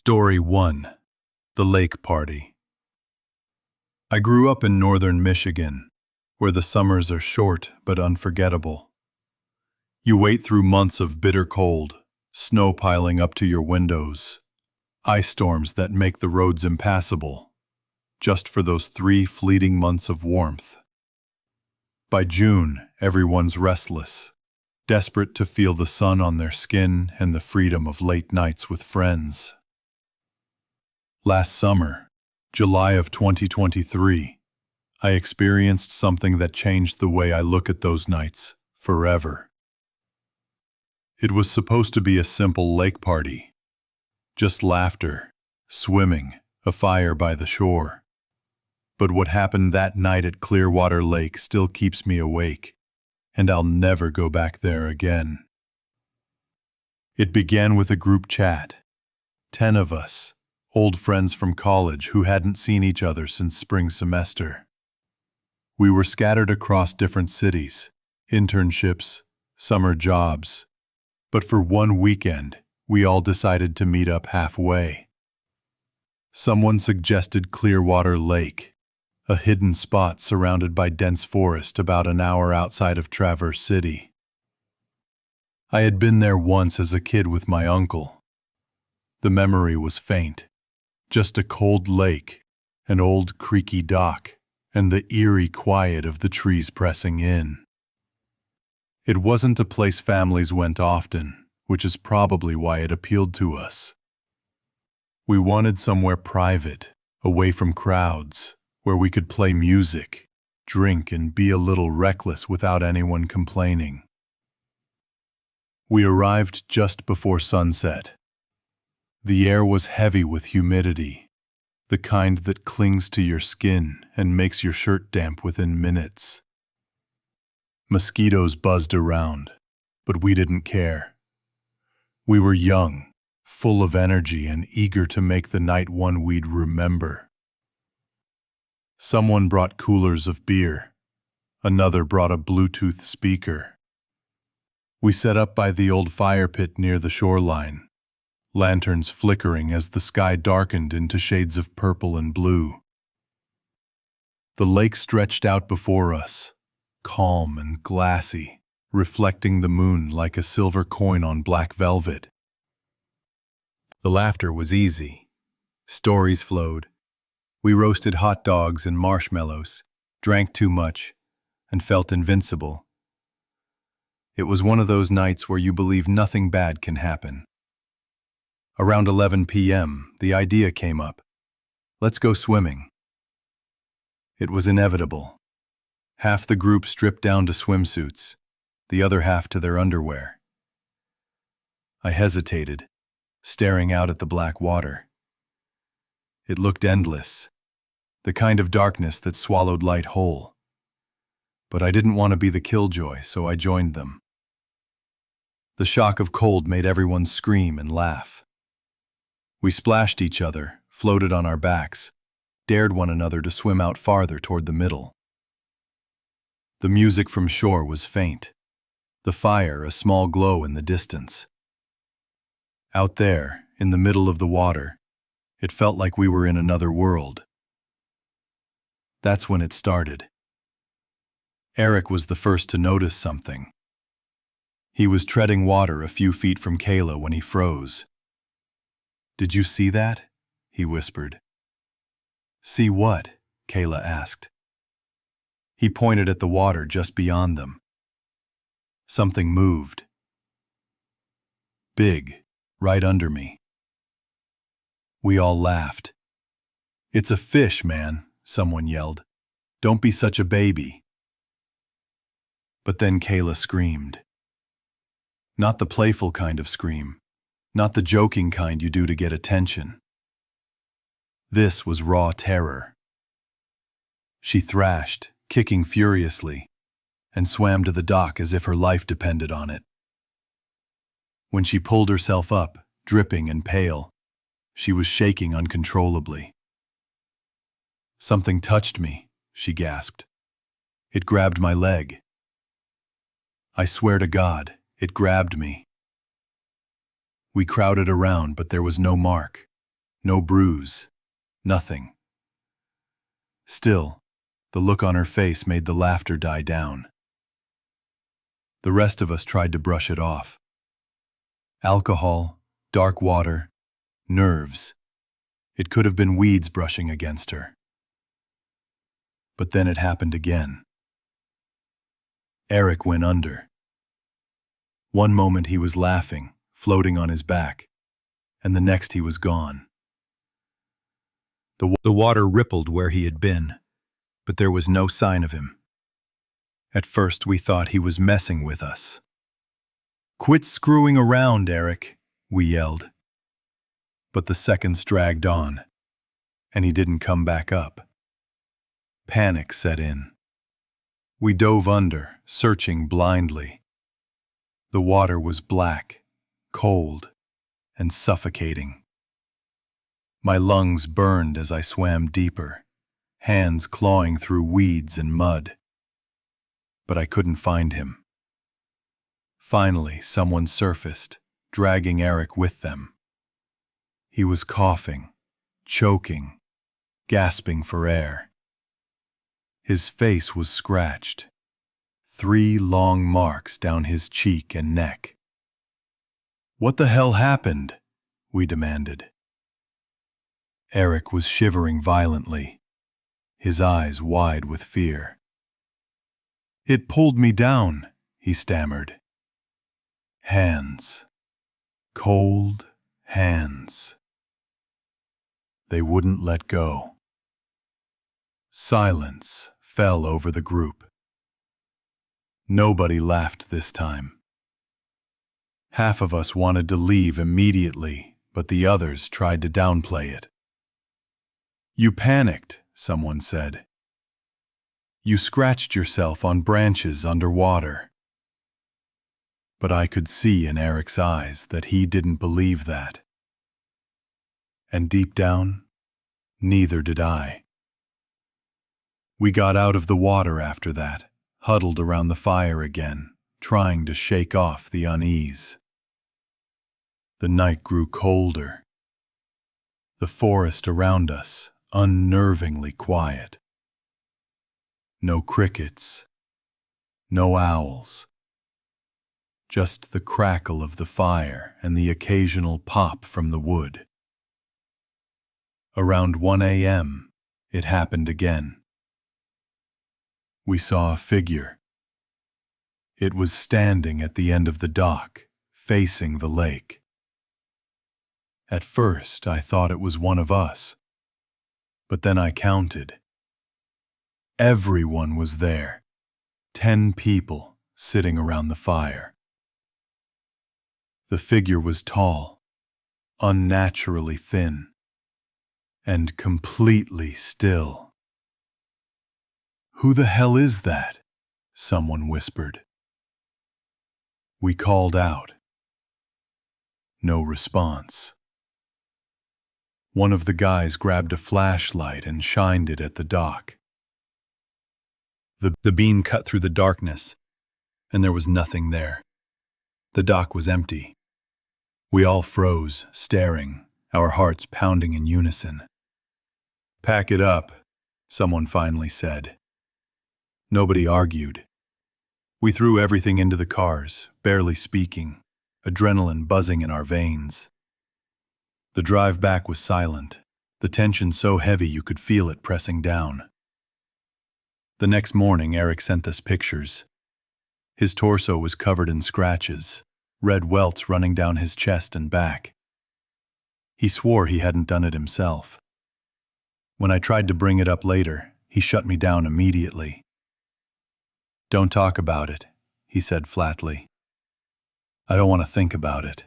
Story 1. The Lake Party. I grew up in northern Michigan, where the summers are short but unforgettable. You wait through months of bitter cold, snow piling up to your windows, ice storms that make the roads impassable, just for those 3 fleeting months of warmth. By June, everyone's restless, desperate to feel the sun on their skin and the freedom of late nights with friends. Last summer, July of 2023, I experienced something that changed the way I look at those nights forever. It was supposed to be a simple lake party, just laughter, swimming, a fire by the shore. But what happened that night at Clearwater Lake still keeps me awake, and I'll never go back there again. It began with a group chat, 10 of us, old friends from college who hadn't seen each other since spring semester. We were scattered across different cities, internships, summer jobs, but for one weekend, we all decided to meet up halfway. Someone suggested Clearwater Lake, a hidden spot surrounded by dense forest about an hour outside of Traverse City. I had been there once as a kid with my uncle. The memory was faint. Just a cold lake, an old creaky dock, and the eerie quiet of the trees pressing in. It wasn't a place families went often, which is probably why it appealed to us. We wanted somewhere private, away from crowds, where we could play music, drink, and be a little reckless without anyone complaining. We arrived just before sunset. The air was heavy with humidity, the kind that clings to your skin and makes your shirt damp within minutes. Mosquitoes buzzed around, but we didn't care. We were young, full of energy, and eager to make the night one we'd remember. Someone brought coolers of beer. Another brought a Bluetooth speaker. We set up by the old fire pit near the shoreline, lanterns flickering as the sky darkened into shades of purple and blue. The lake stretched out before us, calm and glassy, reflecting the moon like a silver coin on black velvet. The laughter was easy. Stories flowed. We roasted hot dogs and marshmallows, drank too much, and felt invincible. It was one of those nights where you believe nothing bad can happen. Around 11 p.m., the idea came up. Let's go swimming. It was inevitable. Half the group stripped down to swimsuits, the other half to their underwear. I hesitated, staring out at the black water. It looked endless, the kind of darkness that swallowed light whole. But I didn't want to be the killjoy, so I joined them. The shock of cold made everyone scream and laugh. We splashed each other, floated on our backs, dared one another to swim out farther toward the middle. The music from shore was faint, the fire a small glow in the distance. Out there, in the middle of the water, it felt like we were in another world. That's when it started. Eric was the first to notice something. He was treading water a few feet from Kayla when he froze. "Did you see that?" he whispered. "See what?" Kayla asked. He pointed at the water just beyond them. Something moved. Big, right under me. We all laughed. "It's a fish, man," someone yelled. "Don't be such a baby." But then Kayla screamed. Not the playful kind of scream. Not the joking kind you do to get attention. This was raw terror. She thrashed, kicking furiously, and swam to the dock as if her life depended on it. When she pulled herself up, dripping and pale, she was shaking uncontrollably. "Something touched me," she gasped. "It grabbed my leg. I swear to God, it grabbed me." We crowded around, but there was no mark. No bruise. Nothing. Still, the look on her face made the laughter die down. The rest of us tried to brush it off. Alcohol, dark water, nerves. It could have been weeds brushing against her. But then it happened again. Eric went under. One moment he was laughing, floating on his back, and the next he was gone. The water rippled where he had been, but there was no sign of him. At first we thought he was messing with us. "Quit screwing around, Eric," we yelled. But the seconds dragged on, and he didn't come back up. Panic set in. We dove under, searching blindly. The water was black, cold, and suffocating. My lungs burned as I swam deeper, hands clawing through weeds and mud. But I couldn't find him. Finally, someone surfaced, dragging Eric with them. He was coughing, choking, gasping for air. His face was scratched, 3 long marks down his cheek and neck. "What the hell happened?" we demanded. Eric was shivering violently, his eyes wide with fear. "It pulled me down," he stammered. "Hands. Cold hands." They wouldn't let go. Silence fell over the group. Nobody laughed this time. Half of us wanted to leave immediately, but the others tried to downplay it. "You panicked," someone said. "You scratched yourself on branches underwater." But I could see in Eric's eyes that he didn't believe that. And deep down, neither did I. We got out of the water after that, huddled around the fire again, trying to shake off the unease. The night grew colder. The forest around us unnervingly quiet. No crickets, no owls. Just the crackle of the fire and the occasional pop from the wood. Around 1 a.m., it happened again. We saw a figure. It was standing at the end of the dock, facing the lake. At first, I thought it was one of us. But then I counted. Everyone was there. 10 people sitting around the fire. The figure was tall, unnaturally thin, and completely still. "Who the hell is that?" someone whispered. We called out. No response. One of the guys grabbed a flashlight and shined it at the dock. The beam cut through the darkness, and there was nothing there. The dock was empty. We all froze, staring, our hearts pounding in unison. "Pack it up," someone finally said. Nobody argued. We threw everything into the cars, barely speaking, adrenaline buzzing in our veins. The drive back was silent, the tension so heavy you could feel it pressing down. The next morning, Eric sent us pictures. His torso was covered in scratches, red welts running down his chest and back. He swore he hadn't done it himself. When I tried to bring it up later, he shut me down immediately. "Don't talk about it," he said flatly. "I don't want to think about it."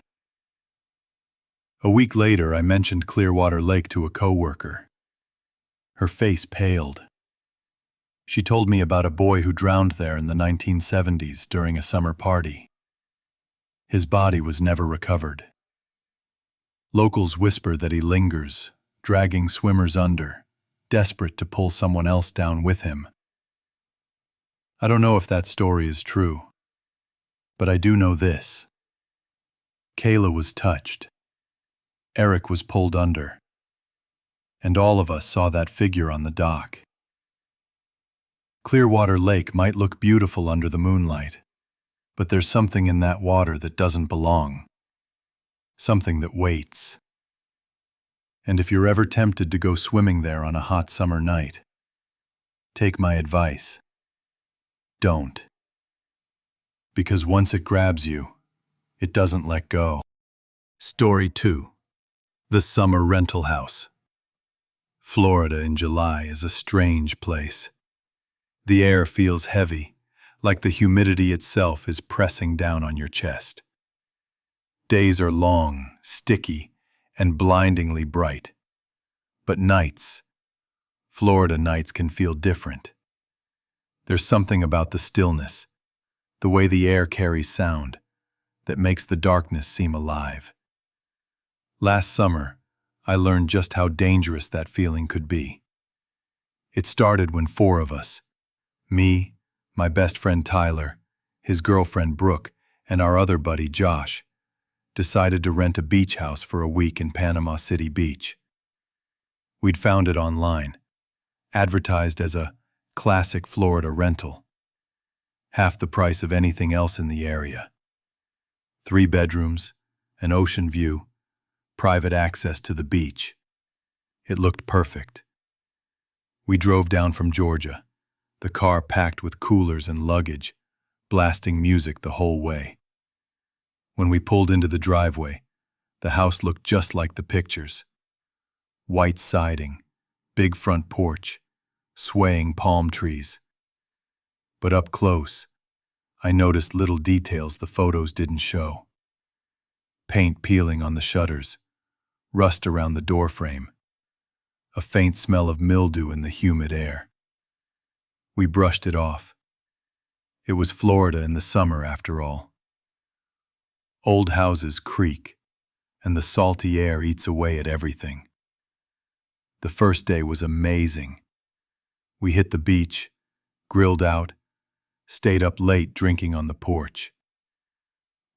A week later, I mentioned Clearwater Lake to a coworker. Her face paled. She told me about a boy who drowned there in the 1970s during a summer party. His body was never recovered. Locals whisper that he lingers, dragging swimmers under, desperate to pull someone else down with him. I don't know if that story is true, but I do know this. Kayla was touched. Eric was pulled under, And all of us saw that figure on the dock. Clearwater Lake might look beautiful under the moonlight, but there's something in that water that doesn't belong. Something that waits. And if you're ever tempted to go swimming there on a hot summer night, take my advice. Don't. Because once it grabs you, it doesn't let go. Story 2. The Summer Rental House. Florida in July is a strange place. The air feels heavy, like the humidity itself is pressing down on your chest. Days are long, sticky, and blindingly bright. But nights, Florida nights can feel different. There's something about the stillness, the way the air carries sound, that makes the darkness seem alive. Last summer, I learned just how dangerous that feeling could be. It started when 4 of us, me, my best friend Tyler, his girlfriend Brooke, and our other buddy Josh, decided to rent a beach house for a week in Panama City Beach. We'd found it online, advertised as a classic Florida rental, half the price of anything else in the area. 3 bedrooms, an ocean view, private access to the beach. It looked perfect. We drove down from Georgia, the car packed with coolers and luggage, blasting music the whole way. When we pulled into the driveway, the house looked just like the pictures. White siding, big front porch, swaying palm trees. But up close, I noticed little details the photos didn't show. Paint peeling on the shutters, rust around the doorframe, a faint smell of mildew in the humid air. We brushed it off. It was Florida in the summer, after all. Old houses creak, and the salty air eats away at everything. The first day was amazing. We hit the beach, grilled out, stayed up late drinking on the porch.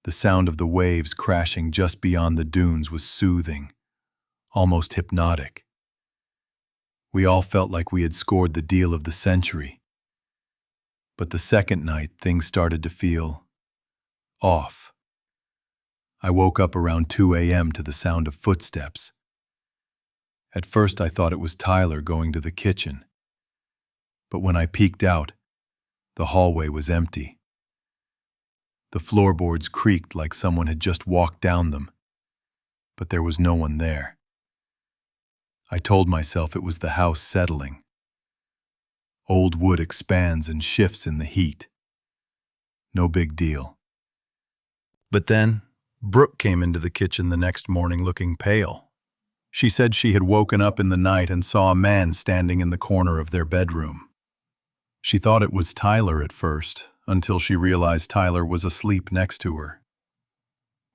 The sound of the waves crashing just beyond the dunes was soothing, almost hypnotic. We all felt like we had scored the deal of the century. But the second night, things started to feel off. I woke up around 2 a.m. to the sound of footsteps. At first, I thought it was Tyler going to the kitchen. But when I peeked out, the hallway was empty. The floorboards creaked like someone had just walked down them, but there was no one there. I told myself it was the house settling. Old wood expands and shifts in the heat. No big deal. But then, Brooke came into the kitchen the next morning looking pale. She said she had woken up in the night and saw a man standing in the corner of their bedroom. She thought it was Tyler at first, until she realized Tyler was asleep next to her.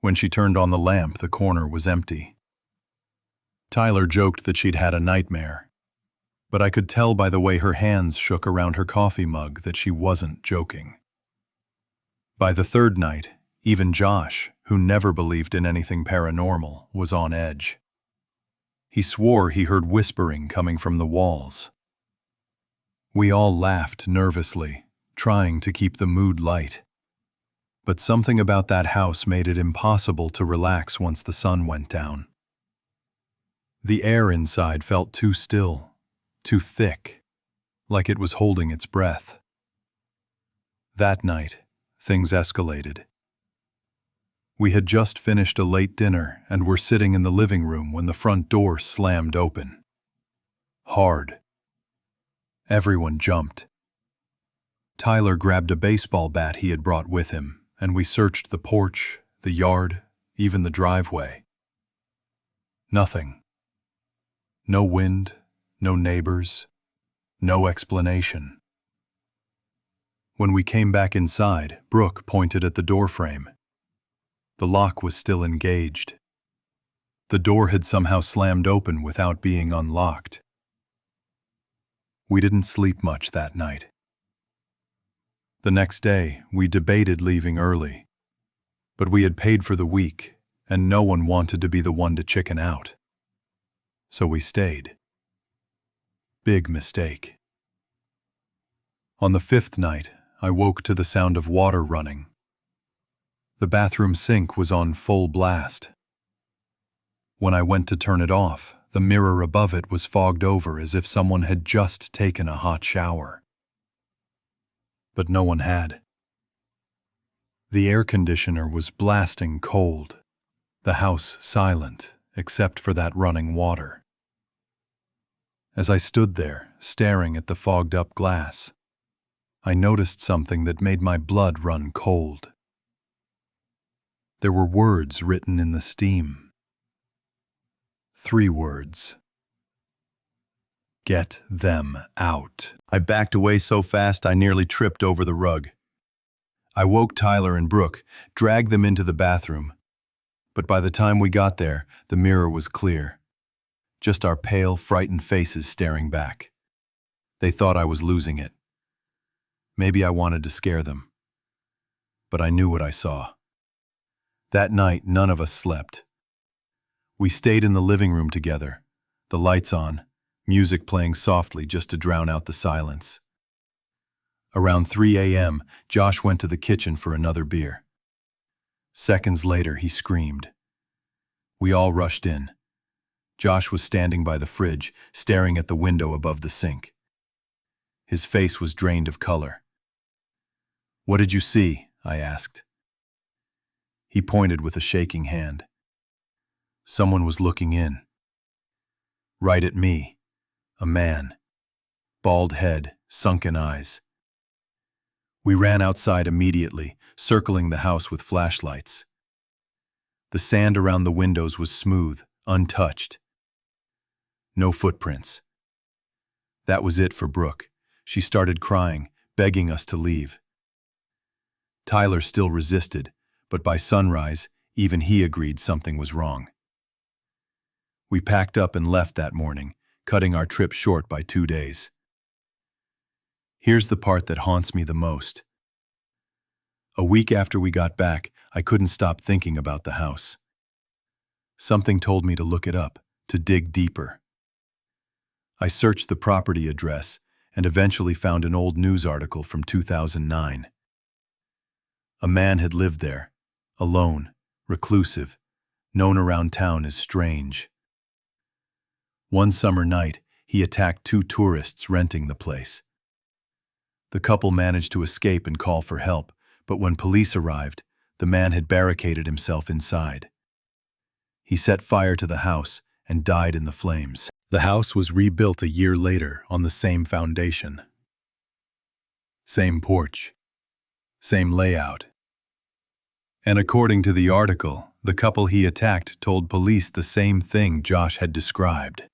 When she turned on the lamp, the corner was empty. Tyler joked that she'd had a nightmare, but I could tell by the way her hands shook around her coffee mug that she wasn't joking. By the third night, even Josh, who never believed in anything paranormal, was on edge. He swore he heard whispering coming from the walls. We all laughed nervously, trying to keep the mood light. But something about that house made it impossible to relax once the sun went down. The air inside felt too still, too thick, like it was holding its breath. That night, things escalated. We had just finished a late dinner and were sitting in the living room when the front door slammed open. Hard. Everyone jumped. Tyler grabbed a baseball bat he had brought with him, and we searched the porch, the yard, even the driveway. Nothing. No wind, no neighbors, no explanation. When we came back inside, Brooke pointed at the doorframe. The lock was still engaged. The door had somehow slammed open without being unlocked. We didn't sleep much that night. The next day, we debated leaving early, but we had paid for the week, and no one wanted to be the one to chicken out. So we stayed. Big mistake. On the fifth night, I woke to the sound of water running. The bathroom sink was on full blast. When I went to turn it off, the mirror above it was fogged over as if someone had just taken a hot shower. But no one had. The air conditioner was blasting cold, the house silent except for that running water. As I stood there, staring at the fogged-up glass, I noticed something that made my blood run cold. There were words written in the steam. 3 words. Get them out. I backed away so fast I nearly tripped over the rug. I woke Tyler and Brooke, dragged them into the bathroom. But by the time we got there, the mirror was clear. Just our pale, frightened faces staring back. They thought I was losing it. Maybe I wanted to scare them. But I knew what I saw. That night, none of us slept. We stayed in the living room together, the lights on, music playing softly just to drown out the silence. Around 3 a.m., Josh went to the kitchen for another beer. Seconds later, he screamed. We all rushed in. Josh was standing by the fridge, staring at the window above the sink. His face was drained of color. "What did you see?" I asked. He pointed with a shaking hand. Someone was looking in. Right at me. A man. Bald head, sunken eyes. We ran outside immediately, circling the house with flashlights. The sand around the windows was smooth, untouched. No footprints. That was it for Brooke. She started crying, begging us to leave. Tyler still resisted, but by sunrise, even he agreed something was wrong. We packed up and left that morning, cutting our trip short by 2 days. Here's the part that haunts me the most. A week after we got back, I couldn't stop thinking about the house. Something told me to look it up, to dig deeper. I searched the property address and eventually found an old news article from 2009. A man had lived there, alone, reclusive, known around town as strange. One summer night, he attacked 2 tourists renting the place. The couple managed to escape and call for help, but when police arrived, the man had barricaded himself inside. He set fire to the house and died in the flames. The house was rebuilt a year later on the same foundation. Same porch. Same layout. And according to the article, the couple he attacked told police the same thing Josh had described.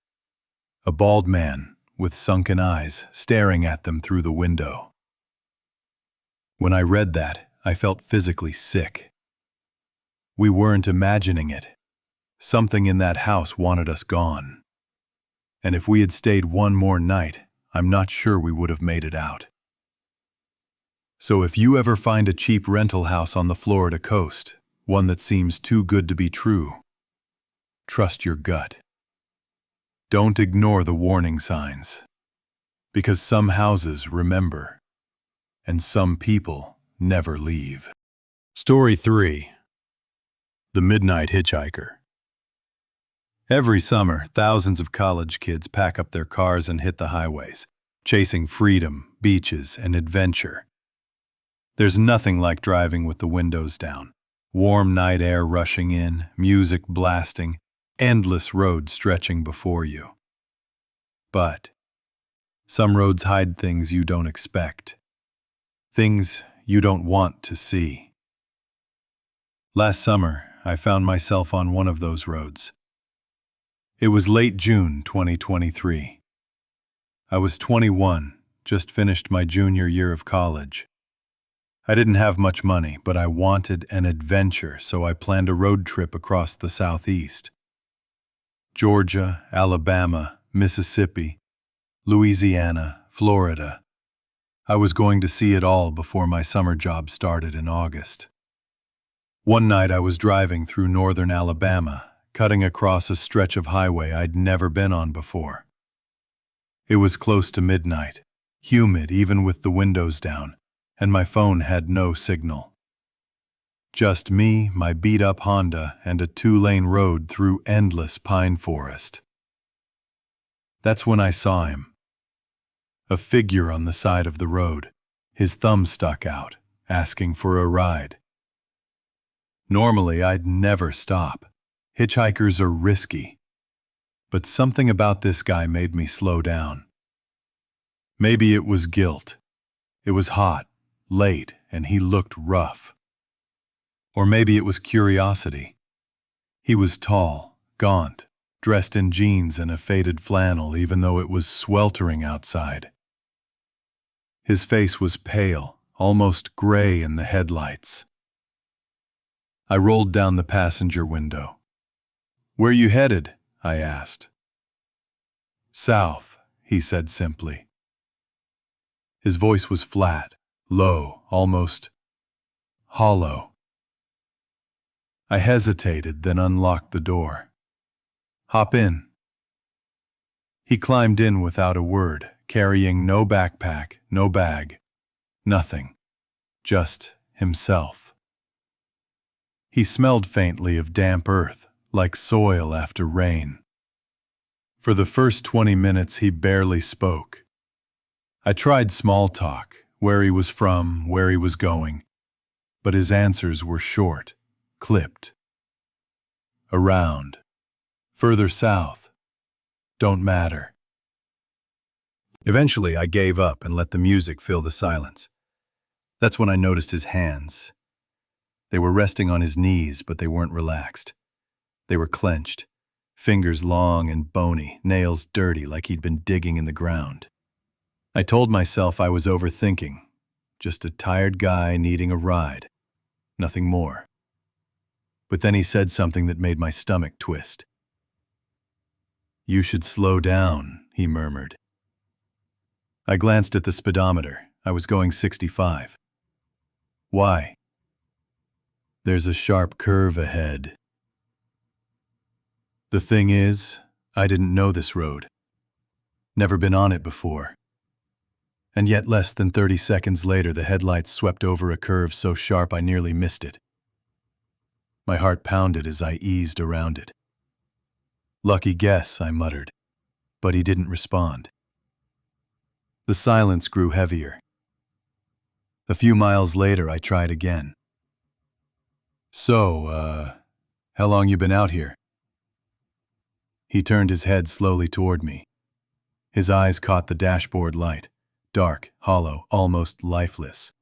A bald man with sunken eyes staring at them through the window. When I read that, I felt physically sick. We weren't imagining it. Something in that house wanted us gone. And if we had stayed one more night, I'm not sure we would have made it out. So if you ever find a cheap rental house on the Florida coast, one that seems too good to be true, trust your gut. Don't ignore the warning signs. Because some houses remember, and some people never leave. Story 3. The Midnight Hitchhiker. Every summer, thousands of college kids pack up their cars and hit the highways, chasing freedom, beaches, and adventure. There's nothing like driving with the windows down, warm night air rushing in, music blasting, endless roads stretching before you. But some roads hide things you don't expect. Things you don't want to see. Last summer, I found myself on one of those roads. It was late June 2023. I was 21, just finished my junior year of college. I didn't have much money, but I wanted an adventure, so I planned a road trip across the Southeast. Georgia, Alabama, Mississippi, Louisiana, Florida. I was going to see it all before my summer job started in August. One night I was driving through northern Alabama, cutting across a stretch of highway I'd never been on before. It was close to midnight, humid even with the windows down, and my phone had no signal. Just me, my beat-up Honda, and a 2-lane road through endless pine forest. That's when I saw him. A figure on the side of the road, his thumb stuck out, asking for a ride. Normally, I'd never stop. Hitchhikers are risky. But something about this guy made me slow down. Maybe it was guilt. It was hot, late, and he looked rough. Or maybe it was curiosity. He was tall, gaunt, dressed in jeans and a faded flannel even though it was sweltering outside. His face was pale, almost gray in the headlights. I rolled down the passenger window. "Where you headed?" I asked. "South," he said simply. His voice was flat, low, almost hollow. I hesitated, then unlocked the door. "Hop in." He climbed in without a word, carrying no backpack, no bag, nothing, just himself. He smelled faintly of damp earth, like soil after rain. For the first 20 minutes he barely spoke. I tried small talk, where he was from, where he was going, but his answers were short, clipped. Around. Further south. Don't matter. Eventually I gave up and let the music fill the silence. That's when I noticed his hands. They were resting on his knees, but they weren't relaxed. They were clenched, fingers long and bony, nails dirty like he'd been digging in the ground. I told myself I was overthinking, just a tired guy needing a ride, nothing more. But then he said something that made my stomach twist. "You should slow down," he murmured. I glanced at the speedometer. I was going 65. "Why?" "There's a sharp curve ahead." The thing is, I didn't know this road. Never been on it before. And yet less than 30 seconds later, the headlights swept over a curve so sharp I nearly missed it. My heart pounded as I eased around it. "Lucky guess," I muttered, but he didn't respond. The silence grew heavier. A few miles later, I tried again. "So, how long you been out here?" He turned his head slowly toward me. His eyes caught the dashboard light, dark, hollow, almost lifeless.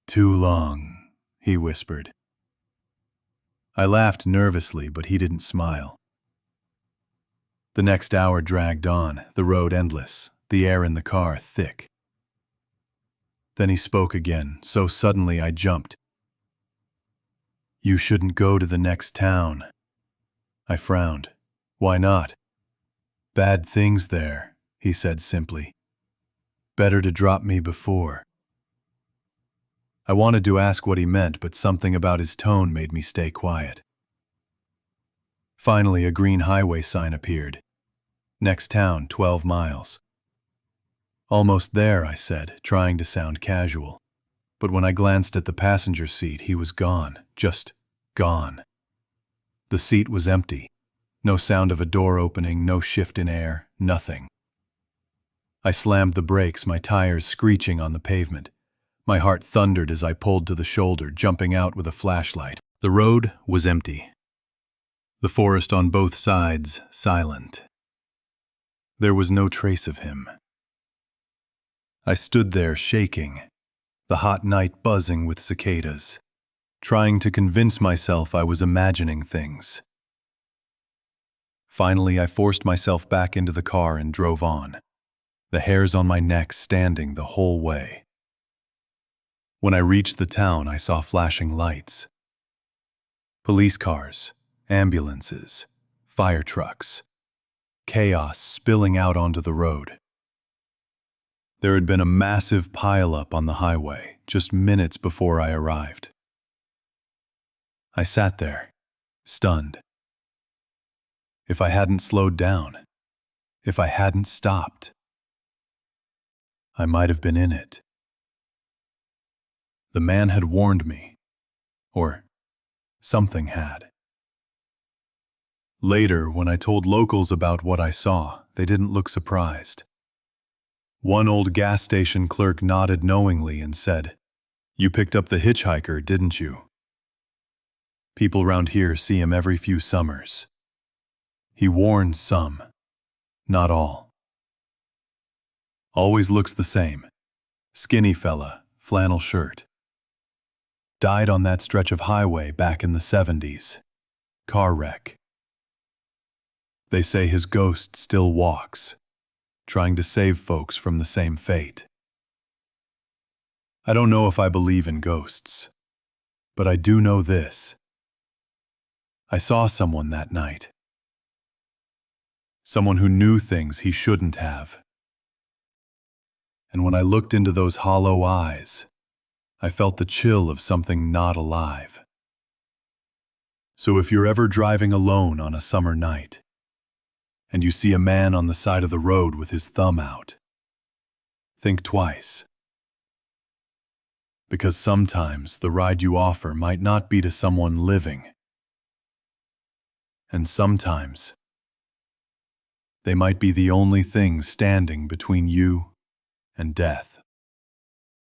"Too long," he whispered. I laughed nervously, but he didn't smile. The next hour dragged on, the road endless, the air in the car thick. Then he spoke again, so suddenly I jumped. "You shouldn't go to the next town." I frowned. "Why not?" "Bad things there," he said simply. "Better to drop me before." I wanted to ask what he meant, but something about his tone made me stay quiet. Finally, a green highway sign appeared. "Next town, 12 miles. "Almost there," I said, trying to sound casual. But when I glanced at the passenger seat, he was gone, just gone. The seat was empty. No sound of a door opening, no shift in air, nothing. I slammed the brakes, my tires screeching on the pavement. My heart thundered as I pulled to the shoulder, jumping out with a flashlight. The road was empty. The forest on both sides silent. There was no trace of him. I stood there shaking, the hot night buzzing with cicadas, trying to convince myself I was imagining things. Finally, I forced myself back into the car and drove on, the hairs on my neck standing the whole way. When I reached the town, I saw flashing lights. Police cars, ambulances, fire trucks, chaos spilling out onto the road. There had been a massive pileup on the highway just minutes before I arrived. I sat there, stunned. If I hadn't slowed down, If I hadn't stopped, I might have been in it. The man had warned me, or something had. Later, when I told locals about what I saw, they didn't look surprised. One old gas station clerk nodded knowingly and said, "You picked up the hitchhiker, didn't you? People round here see him every few summers. He warns some, not all. Always looks the same. Skinny fella, flannel shirt. Died on that stretch of highway back in the 70s. Car wreck. They say his ghost still walks, trying to save folks from the same fate." I don't know if I believe in ghosts, but I do know this. I saw someone that night. Someone who knew things he shouldn't have. And when I looked into those hollow eyes, I felt the chill of something not alive. So if you're ever driving alone on a summer night, and you see a man on the side of the road with his thumb out, think twice. Because sometimes the ride you offer might not be to someone living. And sometimes they might be the only thing standing between you and death.